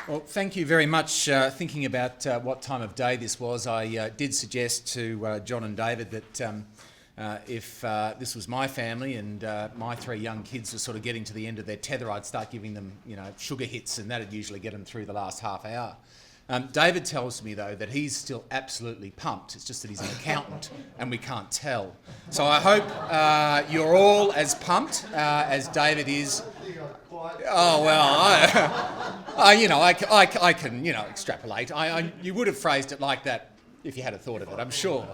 Well, thank you very much. Thinking about what time of day this was, I did suggest to John and David that if this was my family and my three young kids were sort of getting to the end of their tether, I'd start giving them, sugar hits, and that'd usually get them through the last half hour. David tells me, though, that he's still absolutely pumped. It's just that he's an accountant and we can't tell. So I hope you're all as pumped as David is. Oh, well, I can, extrapolate. You would have phrased it like that if you had a thought of it, I'm sure.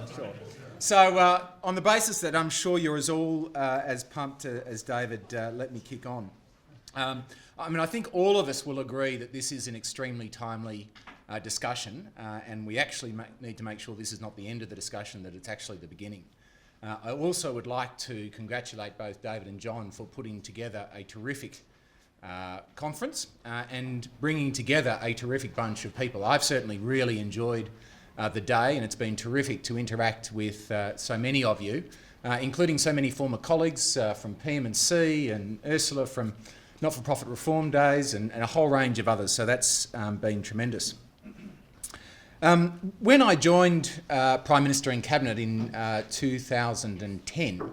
So on the basis that I'm sure you're all as pumped as David, let me kick on. I think all of us will agree that this is an extremely timely discussion, and we actually need to make sure this is not the end of the discussion, that it's actually the beginning. I also would like to congratulate both David and John for putting together a terrific conference and bringing together a terrific bunch of people. I've certainly really enjoyed the day, and it's been terrific to interact with so many of you, including so many former colleagues from PM&C and Ursula from Not-for-Profit Reform Days and a whole range of others, so that's been tremendous. When I joined Prime Minister in Cabinet in 2010,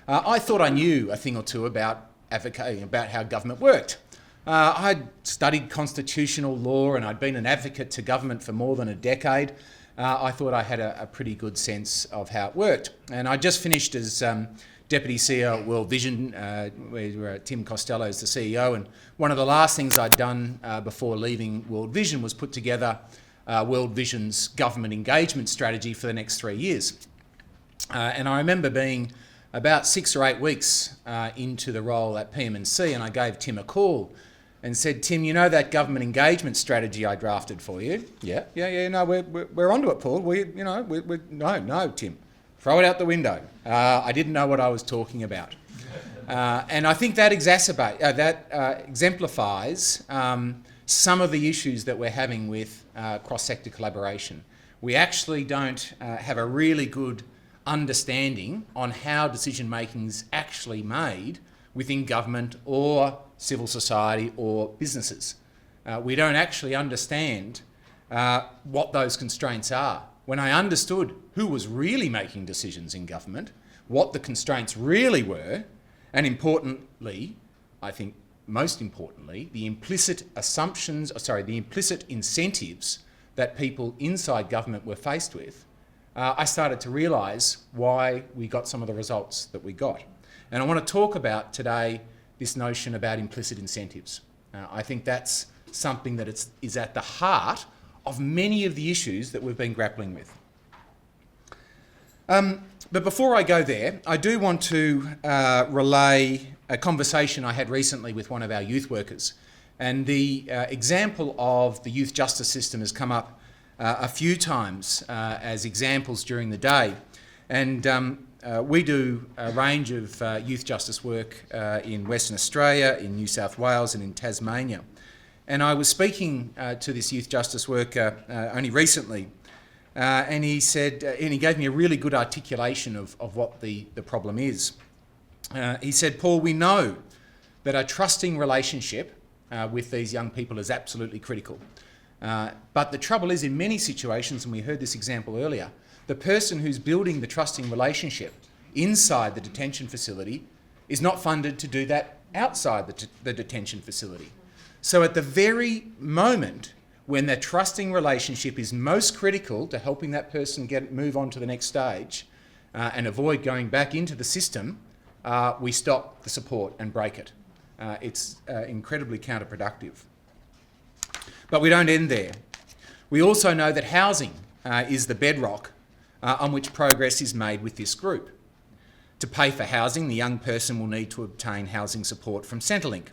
I thought I knew a thing or two about advocating about how government worked. I'd studied constitutional law and I'd been an advocate to government for more than a decade. I thought I had a pretty good sense of how it worked. And I just finished as Deputy CEO at World Vision, where Tim Costello's the CEO, and one of the last things I'd done before leaving World Vision was put together World Vision's government engagement strategy for the next 3 years. And I remember being about 6 or 8 weeks into the role at PM&C, and I gave Tim a call and said, Tim, you know that government engagement strategy I drafted for you? Yeah, no, we're onto it, Paul. No, Tim, throw it out the window. I didn't know what I was talking about. And I think that exemplifies some of the issues that we're having with cross-sector collaboration. We actually don't have a really good understanding on how decision making is actually made within government or civil society or businesses. We don't actually understand what those constraints are. When I understood who was really making decisions in government, what the constraints really were, and importantly, I think most importantly, the implicit incentives that people inside government were faced with, I started to realise why we got some of the results that we got. And I want to talk about today this notion about implicit incentives. I think that's something that is at the heart of many of the issues that we've been grappling with. But before I go there, I do want to relay a conversation I had recently with one of our youth workers. And the example of the youth justice system has come up a few times as examples during the day. And we do a range of youth justice work in Western Australia, in New South Wales and in Tasmania. And I was speaking to this youth justice worker only recently, and he said, and he gave me a really good articulation of what the problem is. He said, Paul, we know that a trusting relationship with these young people is absolutely critical. But the trouble is, in many situations, and we heard this example earlier, the person who's building the trusting relationship inside the detention facility is not funded to do that outside the detention facility. So at the very moment when that trusting relationship is most critical to helping that person move on to the next stage and avoid going back into the system, we stop the support and break it. It's incredibly counterproductive. But we don't end there. We also know that housing is the bedrock on which progress is made with this group. To pay for housing, the young person will need to obtain housing support from Centrelink.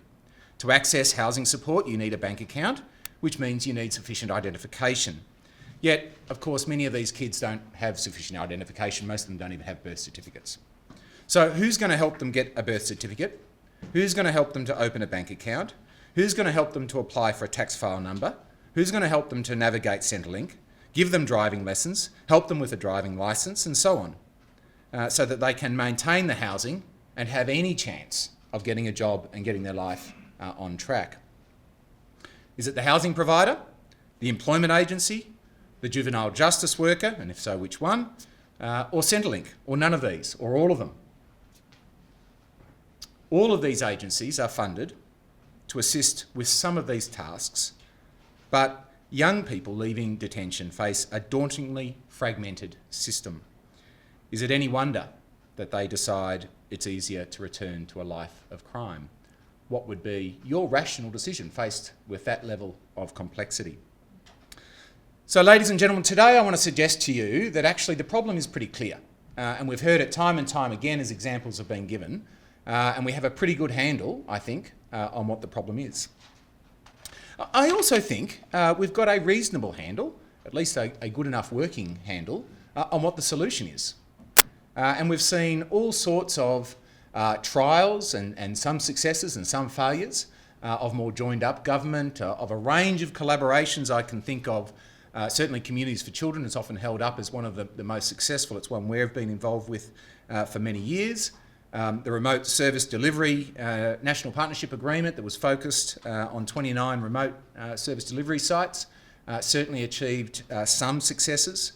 To access housing support, you need a bank account, which means you need sufficient identification. Yet, of course, many of these kids don't have sufficient identification. Most of them don't even have birth certificates. So who's going to help them get a birth certificate? Who's going to help them to open a bank account? Who's going to help them to apply for a tax file number? Who's going to help them to navigate Centrelink, give them driving lessons, help them with a driving licence, and so on, so that they can maintain the housing and have any chance of getting a job and getting their life on track? Is it the housing provider, the employment agency, the juvenile justice worker, and if so, which one, or Centrelink, or none of these, or all of them? All of these agencies are funded to assist with some of these tasks, but young people leaving detention face a dauntingly fragmented system. Is it any wonder that they decide it's easier to return to a life of crime? What would be your rational decision faced with that level of complexity? So, ladies and gentlemen, today I want to suggest to you that actually the problem is pretty clear, and we've heard it time and time again as examples have been given, and we have a pretty good handle, I think, on what the problem is. I also think we've got a reasonable handle, at least a good enough working handle, on what the solution is. And we've seen all sorts of trials and some successes and some failures of more joined up government, of a range of collaborations I can think of. Certainly Communities for Children is often held up as one of the most successful. It's one we've been involved with for many years. The Remote Service Delivery National Partnership Agreement that was focused on 29 remote service delivery sites certainly achieved some successes.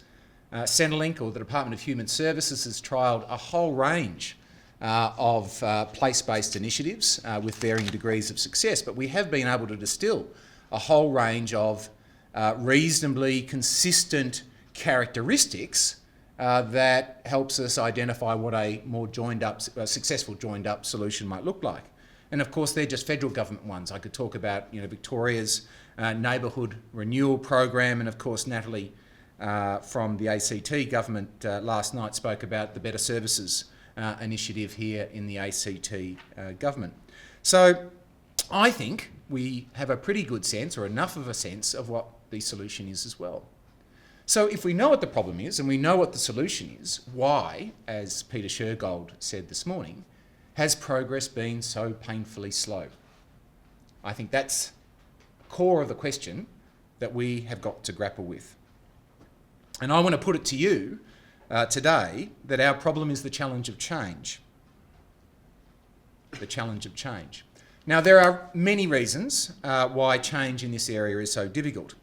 Centrelink, or the Department of Human Services, has trialled a whole range of place-based initiatives with varying degrees of success, but we have been able to distill a whole range of reasonably consistent characteristics that helps us identify what a more joined-up, successful joined-up solution might look like. And of course, they're just federal government ones. I could talk about, Victoria's neighbourhood renewal program, and of course, Natalie from the ACT government last night spoke about the Better Services initiative here in the ACT government. So I think we have a pretty good sense, or enough of a sense, of what the solution is as well. So if we know what the problem is and we know what the solution is, why, as Peter Shergold said this morning, has progress been so painfully slow? I think that's the core of the question that we have got to grapple with. And I want to put it to you today that our problem is the challenge of change. The challenge of change. Now, there are many reasons why change in this area is so difficult.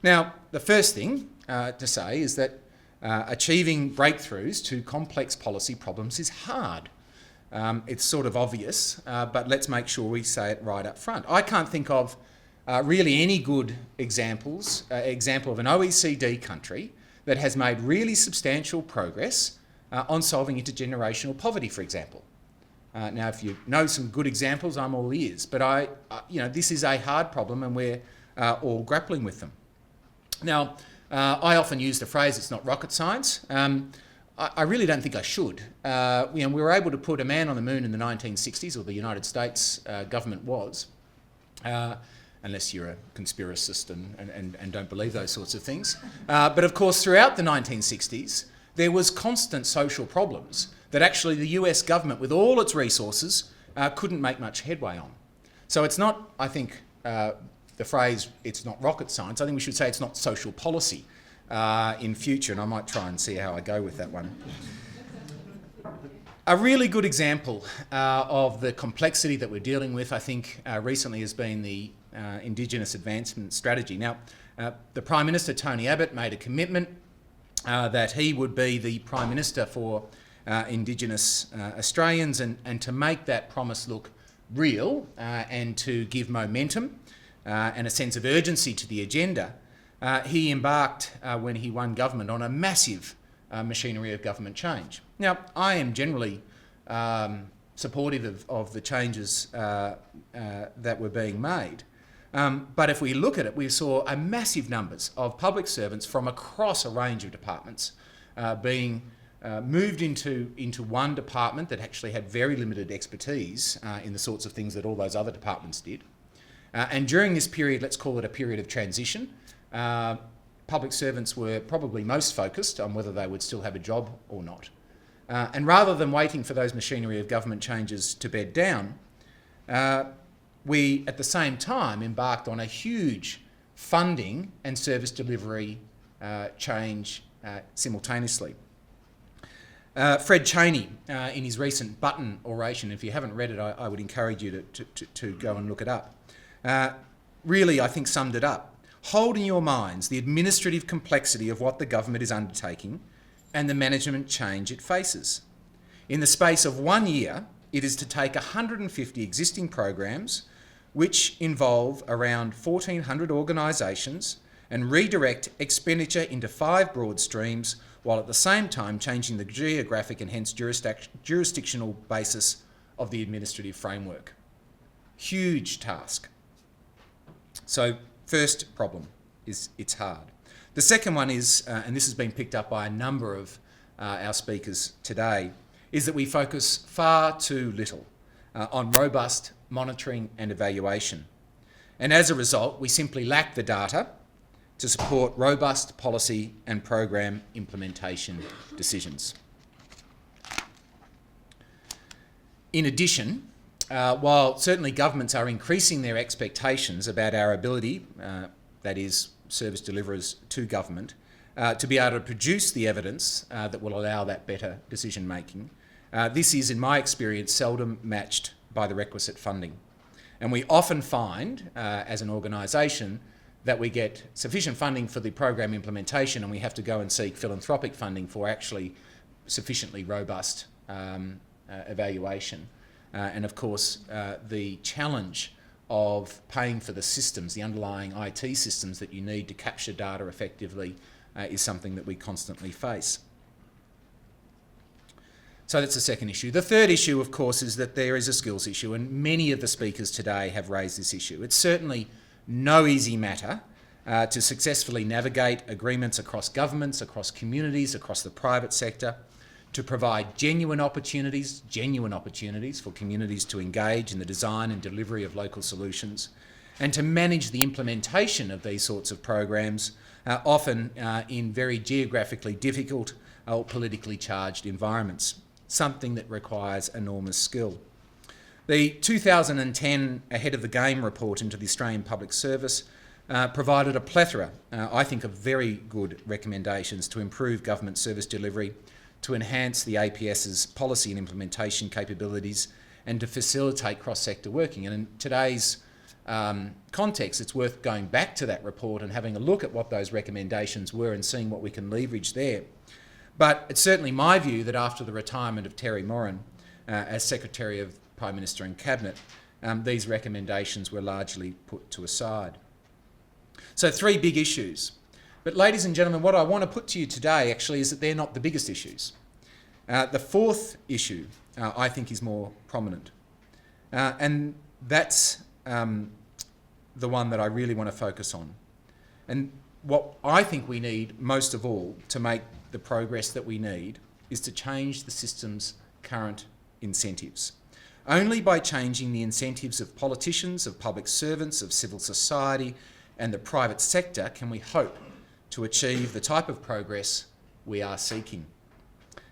Now, the first thing to say is that achieving breakthroughs to complex policy problems is hard. It's sort of obvious, but let's make sure we say it right up front. I can't think of really any good example of an OECD country that has made really substantial progress on solving intergenerational poverty, for example. Now, if you know some good examples, I'm all ears. But this is a hard problem, and we're all grappling with them. Now, I often use the phrase, it's not rocket science. I really don't think I should. We were able to put a man on the moon in the 1960s, or the United States government was, unless you're a conspiracist and don't believe those sorts of things. But of course, throughout the 1960s, there was constant social problems that actually the US government, with all its resources, couldn't make much headway on. So it's not, I think, the phrase, it's not rocket science. I think we should say it's not social policy in future, and I might try and see how I go with that one. A really good example of the complexity that we're dealing with, I think, recently has been the Indigenous Advancement Strategy. Now, the Prime Minister, Tony Abbott, made a commitment that he would be the Prime Minister for Indigenous Australians, and to make that promise look real and to give momentum and a sense of urgency to the agenda, he embarked, when he won government, on a massive machinery of government change. Now, I am generally supportive of the changes that were being made. But if we look at it, we saw a massive numbers of public servants from across a range of departments being moved into one department that actually had very limited expertise in the sorts of things that all those other departments did. And during this period, let's call it a period of transition, public servants were probably most focused on whether they would still have a job or not. And rather than waiting for those machinery of government changes to bed down, we, at the same time, embarked on a huge funding and service delivery change simultaneously. Fred Chaney, in his recent Button oration, if you haven't read it, I would encourage you to go and look it up, really, I think, summed it up. Hold in your minds the administrative complexity of what the government is undertaking and the management change it faces. In the space of 1 year, it is to take 150 existing programs, which involve around 1,400 organisations, and redirect expenditure into 5 broad streams, while at the same time changing the geographic and hence jurisdictional basis of the administrative framework. Huge task. So, first problem is it's hard. The second one is, and this has been picked up by a number of our speakers today, is that we focus far too little on robust monitoring and evaluation. And as a result, we simply lack the data to support robust policy and program implementation decisions. In addition, while certainly governments are increasing their expectations about our ability, that is, service deliverers to government, to be able to produce the evidence that will allow that better decision making, this is, in my experience, seldom matched by the requisite funding. And we often find, as an organisation, that we get sufficient funding for the program implementation and we have to go and seek philanthropic funding for actually sufficiently robust evaluation. And of course, the challenge of paying for the systems, the underlying IT systems that you need to capture data effectively is something that we constantly face. So that's the second issue. The third issue, of course, is that there is a skills issue, and many of the speakers today have raised this issue. It's certainly no easy matter to successfully navigate agreements across governments, across communities, across the private sector, to provide genuine opportunities for communities to engage in the design and delivery of local solutions, and to manage the implementation of these sorts of programs, often in very geographically difficult or politically charged environments, something that requires enormous skill. The 2010 Ahead of the Game report into the Australian Public Service provided a plethora, I think, of very good recommendations to improve government service delivery, to enhance the APS's policy and implementation capabilities, and to facilitate cross-sector working. And in today's context, it's worth going back to that report and having a look at what those recommendations were and seeing what we can leverage there. But it's certainly my view that after the retirement of Terry Moran as Secretary of Prime Minister and Cabinet, these recommendations were largely put to a side. So 3 big issues. But ladies and gentlemen, what I want to put to you today actually is that they're not the biggest issues. The fourth issue, I think, is more prominent. And that's the one that I really want to focus on. And what I think we need most of all to make the progress that we need is to change the system's current incentives. Only by changing the incentives of politicians, of public servants, of civil society and the private sector can we hope to achieve the type of progress we are seeking.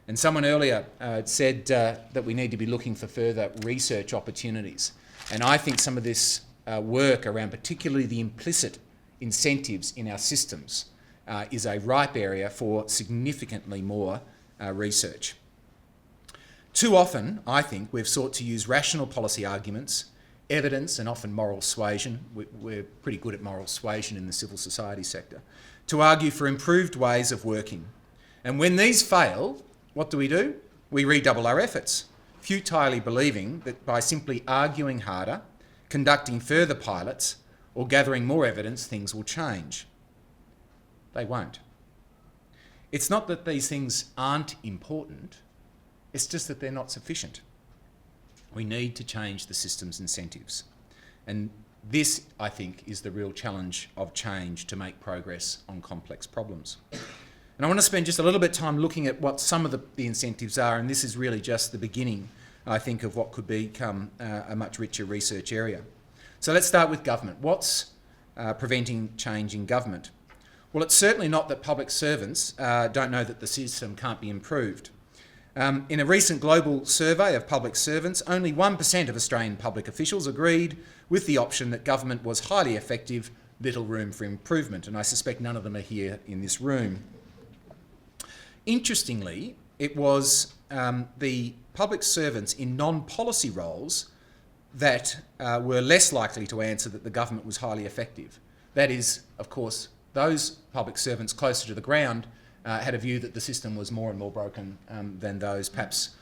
And someone earlier said that we need to be looking for further research opportunities. And I think some of this work around particularly the implicit incentives in our systems is a ripe area for significantly more research. Too often, I think, we've sought to use rational policy arguments, evidence and often moral suasion, we're pretty good at moral suasion in the civil society sector, to argue for improved ways of working. And when these fail, what do? We redouble our efforts, futilely believing that by simply arguing harder, conducting further pilots, or gathering more evidence, things will change. They won't. It's not that these things aren't important, it's just that they're not sufficient. We need to change the system's incentives. And this, I think, is the real challenge of change to make progress on complex problems. And I want to spend just a little bit of time looking at what some of the incentives are, and this is really just the beginning, I think, of what could become a much richer research area. So let's start with government. What's preventing change in government? Well, it's certainly not that public servants don't know that the system can't be improved. In a recent global survey of public servants, only 1% of Australian public officials agreed with the option that government was highly effective, little room for improvement, and I suspect none of them are here in this room. Interestingly, it was the public servants in non-policy roles that were less likely to answer that the government was highly effective. That is, of course, those public servants closer to the ground had a view that the system was more and more broken than those perhaps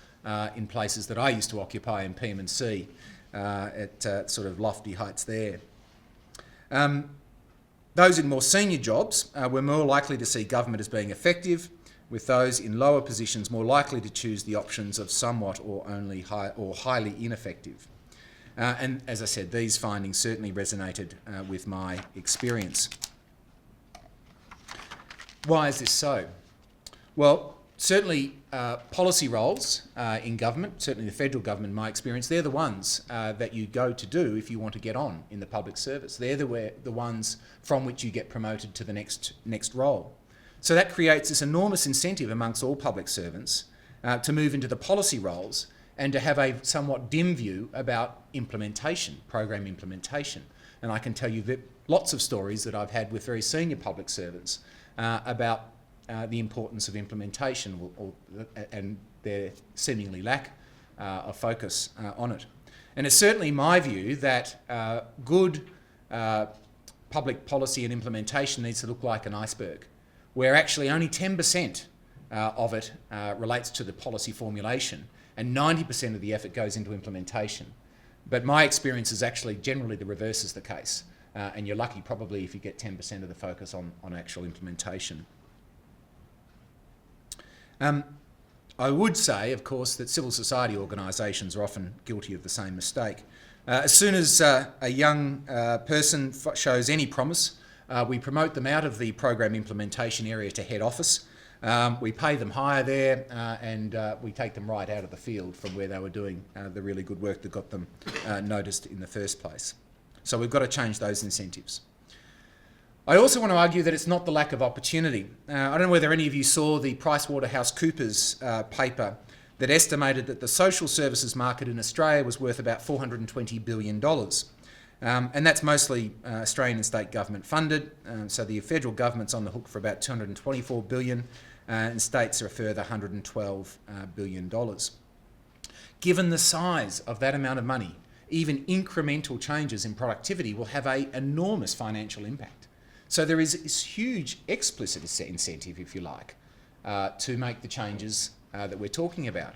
in places that I used to occupy in PM&C at sort of lofty heights there. Those in more senior jobs were more likely to see government as being effective, with those in lower positions more likely to choose the options of somewhat or only highly ineffective. And as I said, these findings certainly resonated with my experience. Why is this so? Well, certainly policy roles in government, certainly the federal government in my experience, they're the ones that you go to do if you want to get on in the public service. They're the ones from which you get promoted to the next role. So that creates this enormous incentive amongst all public servants to move into the policy roles and to have a somewhat dim view about implementation, program implementation. And I can tell you that lots of stories that I've had with very senior public servants about the importance of implementation and their seemingly lack of focus on it. And it's certainly my view that good public policy and implementation needs to look like an iceberg, where actually only 10% of it relates to the policy formulation and 90% of the effort goes into implementation. But my experience is actually generally the reverse is the case, and you're lucky probably if you get 10% of the focus on actual implementation. I would say, of course, that civil society organisations are often guilty of the same mistake. As soon as a young person shows any promise, we promote them out of the program implementation area to head office. We pay them higher there and we take them right out of the field from where they were doing the really good work that got them noticed in the first place. So we've got to change those incentives. I also want to argue that it's not the lack of opportunity. I don't know whether any of you saw the PricewaterhouseCoopers paper that estimated that the social services market in Australia was worth about $420 billion. And that's mostly Australian and state government funded. So the federal government's on the hook for about $224 billion and states are a further $112 billion. Given the size of that amount of money, even incremental changes in productivity will have an enormous financial impact. So there is this huge explicit incentive, if you like, to make the changes that we're talking about.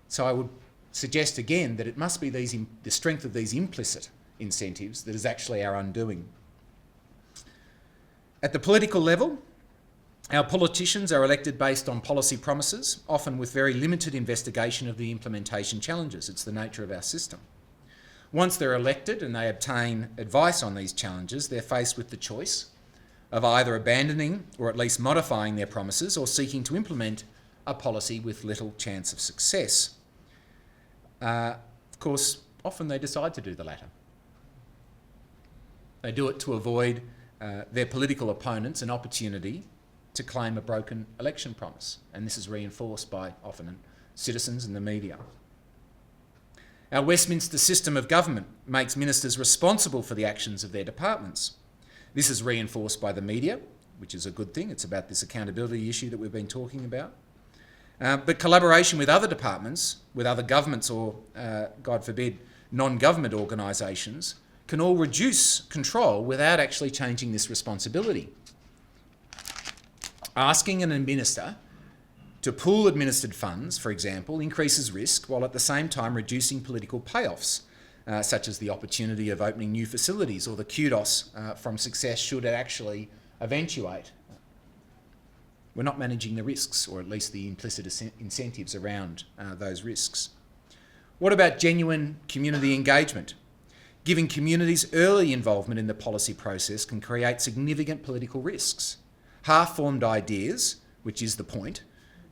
So I would suggest again that it must be the strength of these implicit incentives that is actually our undoing. At the political level, our politicians are elected based on policy promises, often with very limited investigation of the implementation challenges. It's the nature of our system. Once they're elected and they obtain advice on these challenges, they're faced with the choice of either abandoning or at least modifying their promises or seeking to implement a policy with little chance of success. Of course, often they decide to do the latter. They do it to avoid their political opponents an opportunity to claim a broken election promise. And this is reinforced by often citizens and the media. Our Westminster system of government makes ministers responsible for the actions of their departments. This is reinforced by the media, which is a good thing. It's about this accountability issue that we've been talking about. But collaboration with other departments, with other governments or, God forbid, non-government organisations can all reduce control without actually changing this responsibility. Asking an minister to pool administered funds, for example, increases risk while at the same time reducing political payoffs, such as the opportunity of opening new facilities or the kudos from success should it actually eventuate. We're not managing the risks, or at least the implicit incentives around those risks. What about genuine community engagement? Giving communities early involvement in the policy process can create significant political risks. Half-formed ideas, which is the point,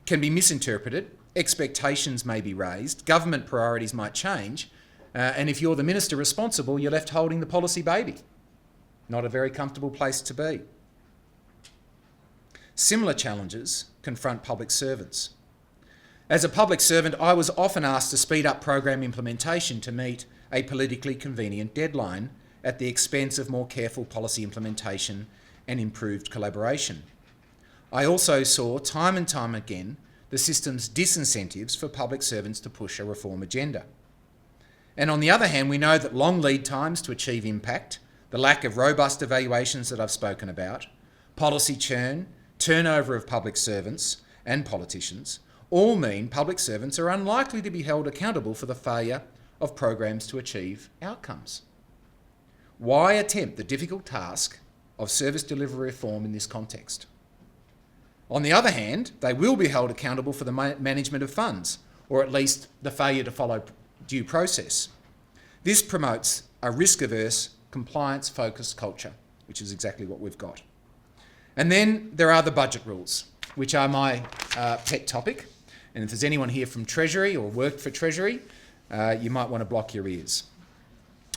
can be misinterpreted, expectations may be raised, government priorities might change, and if you're the minister responsible, you're left holding the policy baby. Not a very comfortable place to be. Similar challenges confront public servants. As a public servant, I was often asked to speed up program implementation to meet a politically convenient deadline at the expense of more careful policy implementation and improved collaboration. I also saw time and time again the system's disincentives for public servants to push a reform agenda. And on the other hand, we know that long lead times to achieve impact, the lack of robust evaluations that I've spoken about, policy churn, turnover of public servants and politicians, all mean public servants are unlikely to be held accountable for the failure of programs to achieve outcomes. Why attempt the difficult task of service delivery reform in this context? On the other hand, they will be held accountable for the management of funds, or at least the failure to follow due process. This promotes a risk-averse, compliance-focused culture, which is exactly what we've got. And then there are the budget rules, which are my pet topic. And if there's anyone here from Treasury or worked for Treasury, you might want to block your ears.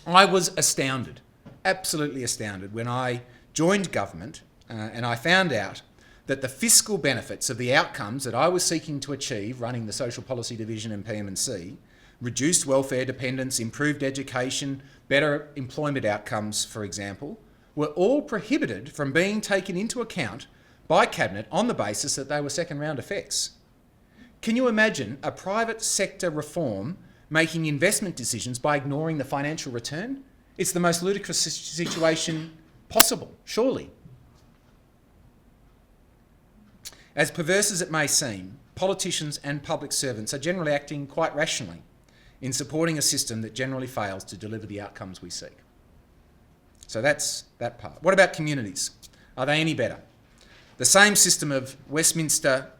I was astounded, absolutely astounded, when I joined government and I found out that the fiscal benefits of the outcomes that I was seeking to achieve running the Social Policy Division and PM&C, reduced welfare dependence, improved education, better employment outcomes, for example, were all prohibited from being taken into account by Cabinet on the basis that they were second-round effects. Can you imagine a private sector reform making investment decisions by ignoring the financial return? It's the most ludicrous situation possible, surely. As perverse as it may seem, politicians and public servants are generally acting quite rationally in supporting a system that generally fails to deliver the outcomes we seek. So that's that part. What about communities? Are they any better? The same system of Westminster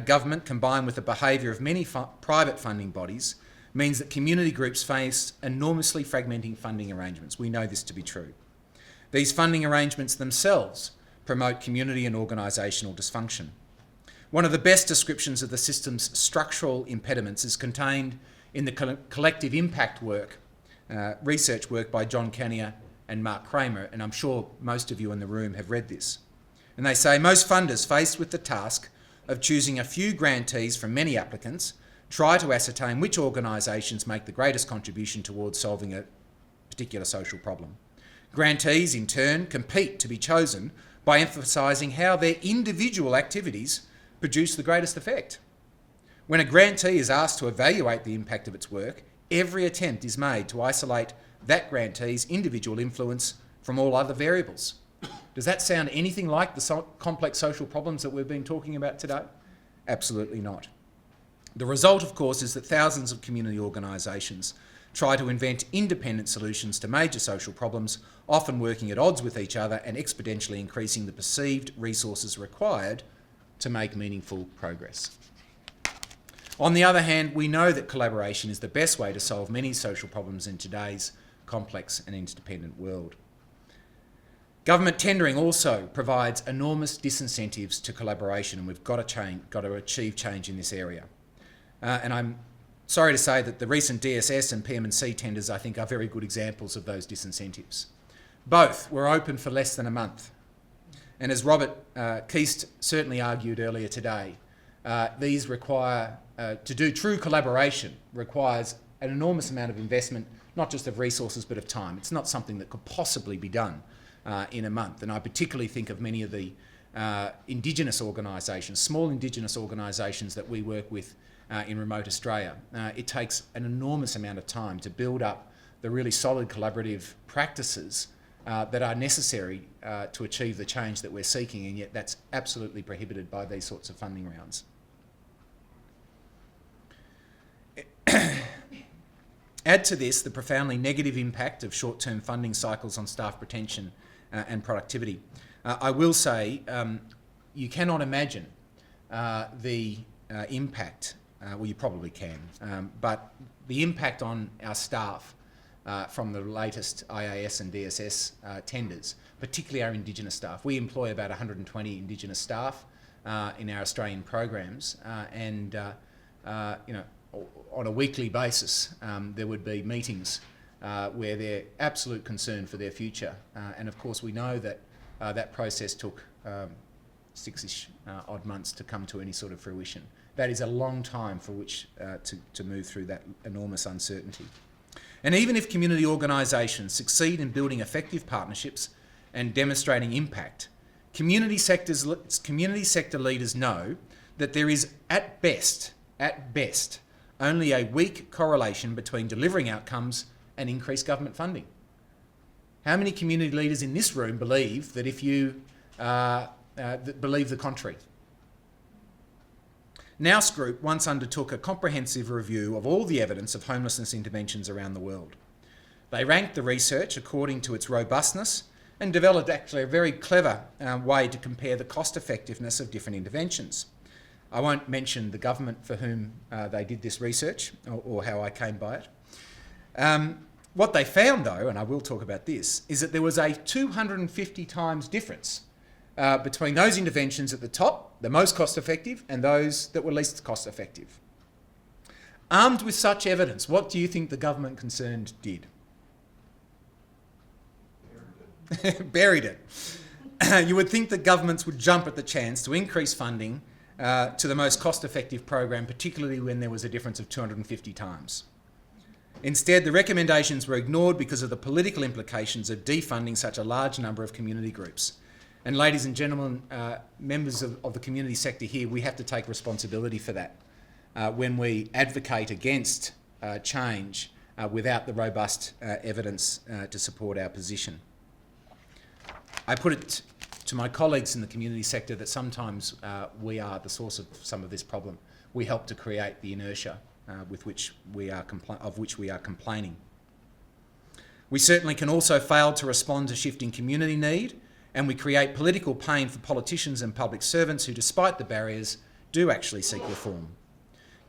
government combined with the behaviour of many private funding bodies means that community groups face enormously fragmenting funding arrangements. We know this to be true. These funding arrangements themselves promote community and organisational dysfunction. One of the best descriptions of the system's structural impediments is contained in the collective impact work, research work by John Canier and Mark Kramer, and I'm sure most of you in the room have read this. And they say most funders faced with the task of choosing a few grantees from many applicants try to ascertain which organisations make the greatest contribution towards solving a particular social problem. Grantees, in turn, compete to be chosen by emphasising how their individual activities produce the greatest effect. When a grantee is asked to evaluate the impact of its work, every attempt is made to isolate that grantee's individual influence from all other variables. Does that sound anything like the complex social problems that we've been talking about today? Absolutely not. The result, of course, is that thousands of community organisations try to invent independent solutions to major social problems, often working at odds with each other and exponentially increasing the perceived resources required to make meaningful progress. On the other hand, we know that collaboration is the best way to solve many social problems in today's complex and interdependent world. Government tendering also provides enormous disincentives to collaboration, and we've got to achieve change in this area. And I'm sorry to say that the recent DSS and PM&C tenders, I think, are very good examples of those disincentives. Both were open for less than a month. And as Robert Keast certainly argued earlier today, these require, to do true collaboration requires an enormous amount of investment, not just of resources but of time. It's not something that could possibly be done in a month. And I particularly think of many of the Indigenous organisations, small Indigenous organisations that we work with in remote Australia. It takes an enormous amount of time to build up the really solid collaborative practices that are necessary to achieve the change that we're seeking, and yet that's absolutely prohibited by these sorts of funding rounds. Add to this the profoundly negative impact of short-term funding cycles on staff retention and productivity. I will say you cannot imagine the impact, well you probably can, but the impact on our staff from the latest IAS and DSS tenders, particularly our Indigenous staff. We employ about 120 Indigenous staff in our Australian programs, and you know, on a weekly basis there would be meetings where they're absolute concern for their future, and of course we know that that process took 6-ish odd months to come to any sort of fruition. That is a long time for which to move through that enormous uncertainty. And even if community organisations succeed in building effective partnerships and demonstrating impact, community sector leaders know that there is at best, only a weak correlation between delivering outcomes and increased government funding. How many community leaders in this room believe that if you believe the contrary? Nous Group once undertook a comprehensive review of all the evidence of homelessness interventions around the world. They ranked the research according to its robustness and developed actually a very clever way to compare the cost effectiveness of different interventions. I won't mention the government for whom they did this research or how I came by it. What they found though, and I will talk about this, is that there was a 250 times difference between those interventions at the top, the most cost effective, and those that were least cost effective. Armed with such evidence, what do you think the government concerned did? Buried it. You would think that governments would jump at the chance to increase funding to the most cost-effective program, particularly when there was a difference of 250 times. Instead, the recommendations were ignored because of the political implications of defunding such a large number of community groups. And ladies and gentlemen, members of the community sector here, we have to take responsibility for that when we advocate against change without the robust evidence to support our position. I put it to my colleagues in the community sector that sometimes we are the source of some of this problem. We help to create the inertia of which we are complaining. We certainly can also fail to respond to shifting community need, and we create political pain for politicians and public servants who, despite the barriers, do actually seek reform.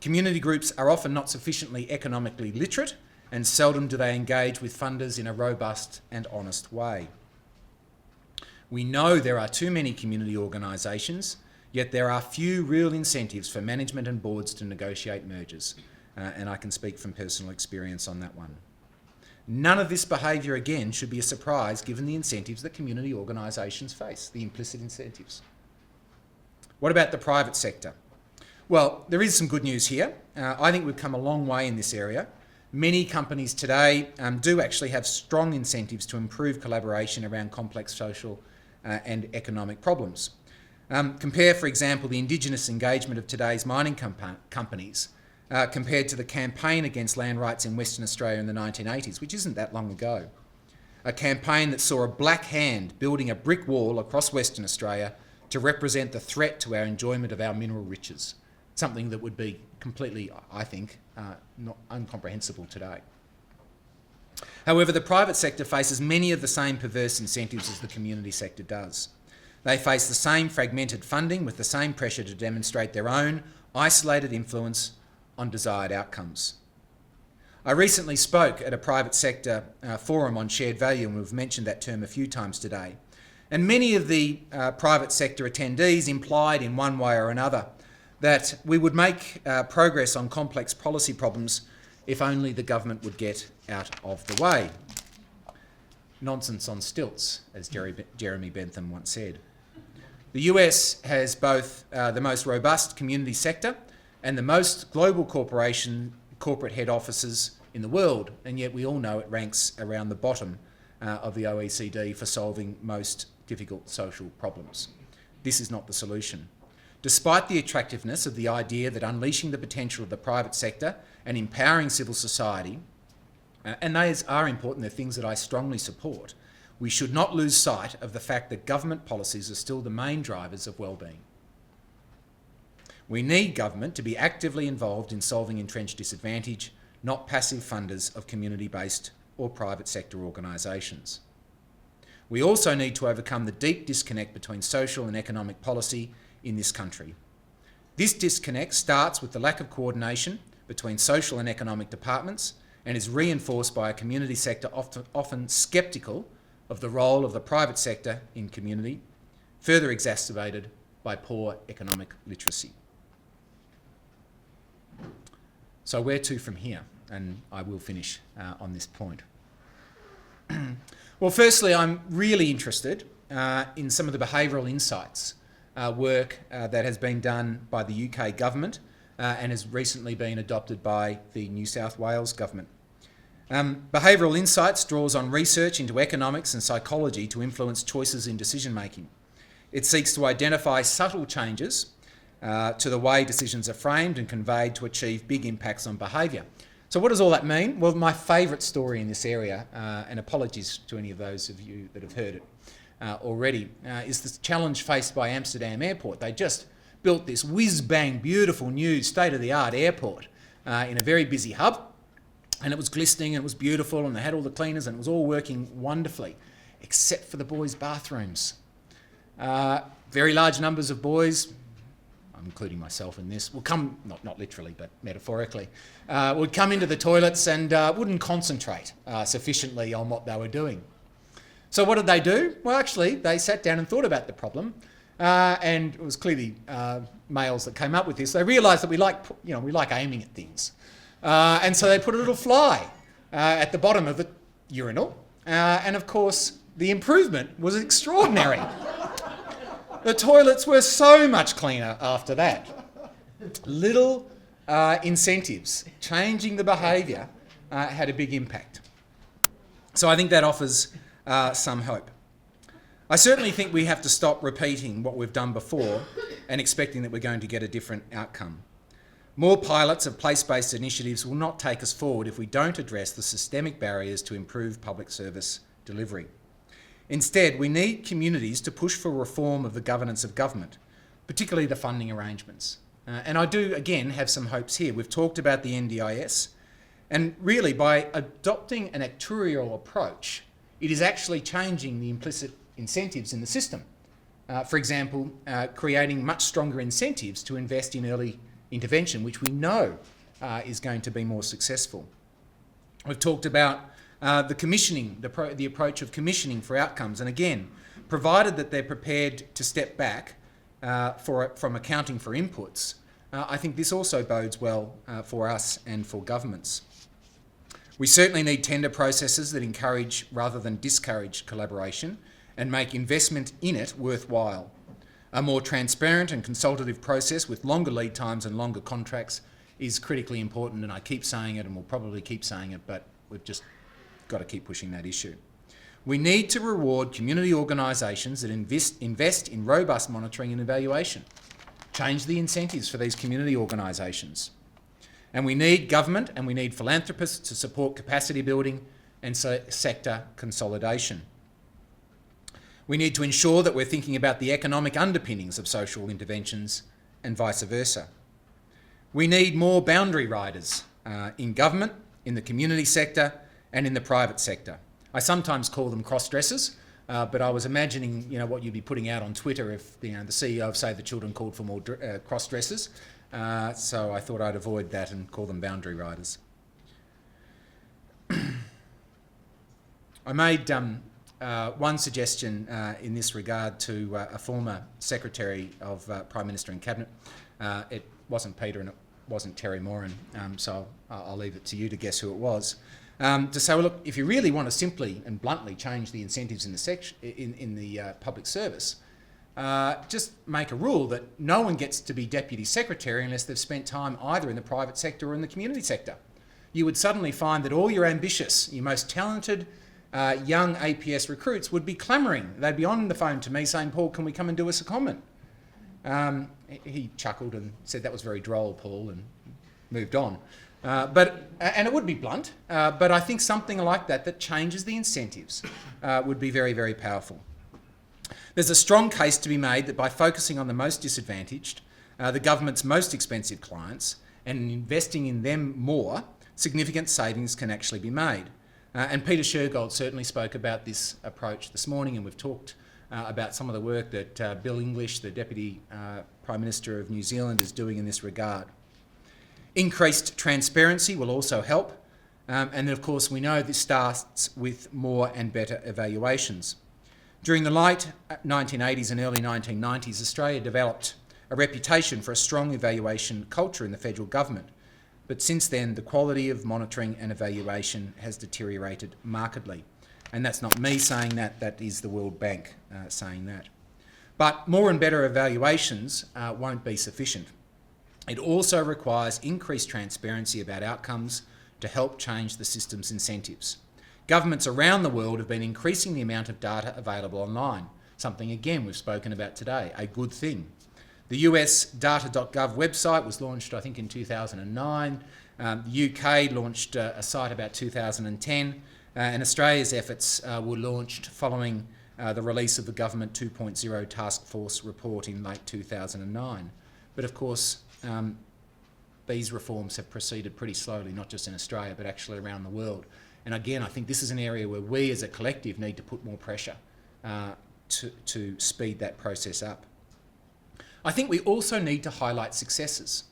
Community groups are often not sufficiently economically literate, and seldom do they engage with funders in a robust and honest way. We know there are too many community organisations, yet there are few real incentives for management and boards to negotiate mergers, and I can speak from personal experience on that one. None of this behaviour, again, should be a surprise given the incentives that community organisations face, the implicit incentives. What about the private sector? Well, there is some good news here. I think we've come a long way in this area. Many companies today do actually have strong incentives to improve collaboration around complex social and economic problems. Compare, for example, the Indigenous engagement of today's mining companies compared to the campaign against land rights in Western Australia in the 1980s, which isn't that long ago. A campaign that saw a black hand building a brick wall across Western Australia to represent the threat to our enjoyment of our mineral riches, something that would be completely, I think, not incomprehensible today. However, the private sector faces many of the same perverse incentives as the community sector does. They face the same fragmented funding with the same pressure to demonstrate their own isolated influence on desired outcomes. I recently spoke at a private sector forum on shared value, and we've mentioned that term a few times today. And many of the private sector attendees implied in one way or another that we would make progress on complex policy problems if only the government would get out of the way. Nonsense on stilts, as Jeremy Bentham once said. The US has both the most robust community sector and the most global corporate head offices in the world, and yet we all know it ranks around the bottom of the OECD for solving most difficult social problems. This is not the solution. Despite the attractiveness of the idea that unleashing the potential of the private sector and empowering civil society, and those are important, they're things that I strongly support, we should not lose sight of the fact that government policies are still the main drivers of well-being. We need government to be actively involved in solving entrenched disadvantage, not passive funders of community-based or private sector organisations. We also need to overcome the deep disconnect between social and economic policy in this country. This disconnect starts with the lack of coordination between social and economic departments and is reinforced by a community sector often sceptical of the role of the private sector in community, further exacerbated by poor economic literacy. So where to from here? And I will finish on this point. Well, firstly, I'm really interested in some of the behavioural insights work that has been done by the UK government and has recently been adopted by the New South Wales government. Behavioural insights draws on research into economics and psychology to influence choices in decision making. It seeks to identify subtle changes to the way decisions are framed and conveyed to achieve big impacts on behaviour. So what does all that mean? Well, my favourite story in this area, and apologies to any of those of you that have heard it already, is the challenge faced by Amsterdam Airport. They just built this whiz-bang, beautiful new state-of-the-art airport in a very busy hub, and it was glistening and it was beautiful and they had all the cleaners and it was all working wonderfully, except for the boys' bathrooms. Very large numbers of boys, I'm including myself in this, would come, not literally but metaphorically, would come into the toilets and wouldn't concentrate sufficiently on what they were doing. So what did they do? Well, actually, they sat down and thought about the problem, and it was clearly males that came up with this. They realised that we like aiming at things, and so they put a little fly at the bottom of the urinal, and of course the improvement was extraordinary. The toilets were so much cleaner after that. Little incentives, changing the behaviour, had a big impact. So I think that offers some hope. I certainly think we have to stop repeating what we've done before and expecting that we're going to get a different outcome. More pilots of place-based initiatives will not take us forward if we don't address the systemic barriers to improve public service delivery. Instead, we need communities to push for reform of the governance of government, particularly the funding arrangements. And I do, again, have some hopes here. We've talked about the NDIS, and really by adopting an actuarial approach, it is actually changing the implicit incentives in the system. For example, creating much stronger incentives to invest in early intervention, which we know is going to be more successful. We've talked about the commissioning, the approach of commissioning for outcomes, and again, provided that they're prepared to step back from accounting for inputs, I think this also bodes well for us and for governments. We certainly need tender processes that encourage rather than discourage collaboration and make investment in it worthwhile. A more transparent and consultative process with longer lead times and longer contracts is critically important, and I keep saying it and we'll probably keep saying it, but we've just got to keep pushing that issue. We need to reward community organisations that invest in robust monitoring and evaluation. Change the incentives for these community organisations. And we need government and we need philanthropists to support capacity building and sector consolidation. We need to ensure that we're thinking about the economic underpinnings of social interventions and vice versa. We need more boundary riders in government, in the community sector and in the private sector. I sometimes call them cross-dressers, but I was imagining what you'd be putting out on Twitter if the CEO of Save the Children called for more cross-dressers. So I thought I'd avoid that and call them boundary riders. I made one suggestion in this regard to a former Secretary of Prime Minister and Cabinet. It wasn't Peter and it wasn't Terry Moran, so I'll leave it to you to guess who it was. To say, well, look, if you really want to simply and bluntly change the incentives in the public service, just make a rule that no one gets to be Deputy Secretary unless they've spent time either in the private sector or in the community sector. You would suddenly find that all your ambitious, your most talented young APS recruits would be clamouring. They'd be on the phone to me saying, Paul, can we come and do us a comment? He chuckled and said that was very droll, Paul, and moved on. And it would be blunt, but I think something like that changes the incentives would be very, very powerful. There's a strong case to be made that by focusing on the most disadvantaged, the government's most expensive clients, and investing in them more, significant savings can actually be made. And Peter Shergold certainly spoke about this approach this morning, and we've talked about some of the work that Bill English, the Deputy Prime Minister of New Zealand, is doing in this regard. Increased transparency will also help, and of course we know this starts with more and better evaluations. During the late 1980s and early 1990s, Australia developed a reputation for a strong evaluation culture in the federal government, but since then the quality of monitoring and evaluation has deteriorated markedly. And that's not me saying that, that is the World Bank saying that. But more and better evaluations won't be sufficient. It also requires increased transparency about outcomes to help change the system's incentives. Governments around the world have been increasing the amount of data available online, something again we've spoken about today, a good thing. The US data.gov website was launched, I think, in 2009. The UK launched a site about 2010. And Australia's efforts were launched following the release of the Government 2.0 Task Force report in late 2009. But of course, these reforms have proceeded pretty slowly, not just in Australia, but actually around the world. And again, I think this is an area where we as a collective need to put more pressure to speed that process up. I think we also need to highlight successes.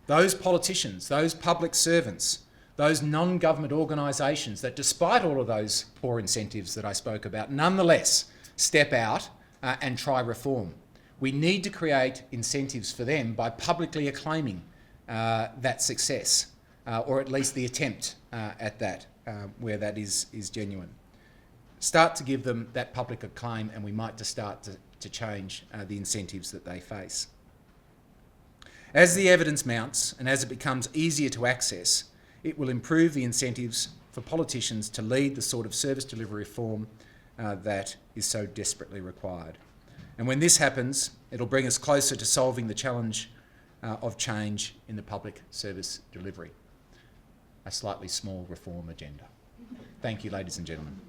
Those politicians, those public servants, those non-government organisations that, despite all of those poor incentives that I spoke about, nonetheless step out and try reform. We need to create incentives for them by publicly acclaiming that success, or at least the attempt at that, where that is genuine. Start to give them that public acclaim, and we might just start to change the incentives that they face. As the evidence mounts and as it becomes easier to access, it will improve the incentives for politicians to lead the sort of service delivery reform that is so desperately required. And when this happens, it'll bring us closer to solving the challenge of change in the public service delivery. A slightly small reform agenda. Thank you, ladies and gentlemen.